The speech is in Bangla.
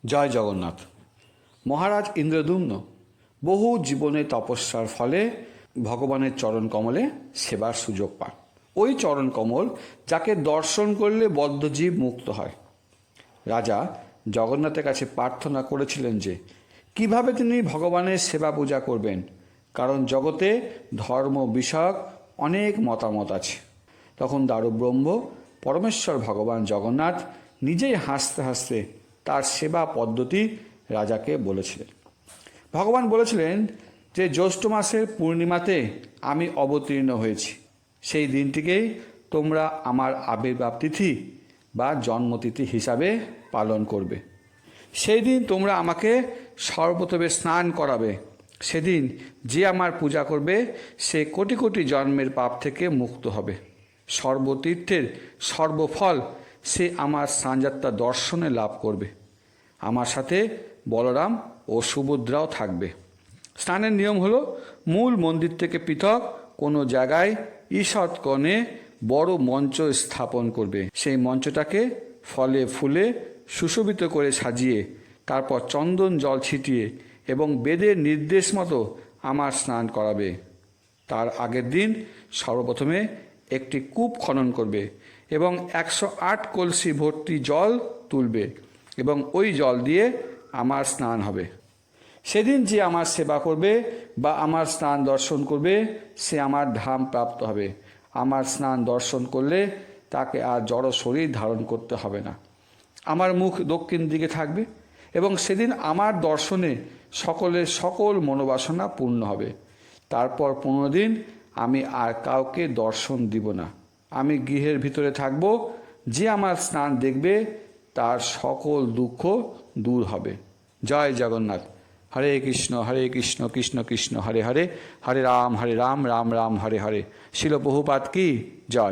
জয় জগন্নাথ। মহারাজ ইন্দ্রদ্যুম্ন বহু জীবনে তপস্যার ফলে ভগবানের চরণ কমলে সেবার সুযোগ পান। ওই চরণ কমল যাকে দর্শন করলে বদ্ধজীব মুক্ত হয়। রাজা জগন্নাথের কাছে প্রার্থনা করেছিলেন যে কিভাবে তিনি ভগবানের সেবা পূজা করবেন, কারণ জগতে ধর্ম বিষয়ক অনেক মতামত আছে। তখন দারুব্রহ্ম পরমেশ্বর ভগবান জগন্নাথ নিজেই হাসতে হাসতে তার সেবা পদ্ধতি রাজাকে বলেছিলেন। ভগবান বলেছিলেন যে জ্যৈষ্ঠ মাসের পূর্ণিমাতে আমি অবতীর্ণ হয়েছি, সেই দিনটিকেই তোমরা আমার আবির্ভাব তিথি বা জন্মতিথি হিসাবে পালন করবে। সেই দিন তোমরা আমাকে সর্বপ্রথমে স্নান করাবে। সেদিন যে আমার পূজা করবে সে কোটি কোটি জন্মের পাপ থেকে মুক্ত হবে। সর্বতীর্থের সর্বফল সে আমার স্নানযাত্রা দর্শনে লাভ করবে। আমার সাথে বলরাম ও সুভদ্রাও থাকবে। স্নানের নিয়ম হলো মূল মন্দির থেকে পৃথক কোনো জায়গায় ঈষৎ কোণে বড় মঞ্চ স্থাপন করবে। সেই মঞ্চটাকে ফলে ফুলে সুশোভিত করে সাজিয়ে তারপর চন্দন জল ছিটিয়ে এবং বেদের নির্দেশ মতো আমার স্নান করাবে। তার আগের দিন সর্বপ্রথমে একটি কূপ খনন করবে এবং 108 কলসি ভর্তি জল তুলবে এবং ওই জল দিয়ে আমার স্নান হবে। সেদিন যে আমার সেবা করবে বা আমার স্নান দর্শন করবে সে আমার ধাম প্রাপ্ত হবে। আমার স্নান দর্শন করলে তাকে আর জড় শরীর ধারণ করতে হবে না। আমার মুখ দক্ষিণ দিকে থাকবে এবং সেদিন আমার দর্শনে সকলের সকল মনোবাসনা পূর্ণ হবে। তারপর 15 দিন আমি আর কাউকে দর্শন দিব না। আমি গৃহের ভিতরে থাকব। যে আমার স্নান দেখবে তার সকল দুঃখ দূর হবে। জয় জগন্নাথ। হরে কৃষ্ণ কৃষ্ণ কৃষ্ণ হরে হরে, হরে রাম রাম রাম হরে হরে। শিল প্রভুপাদ কি জয়।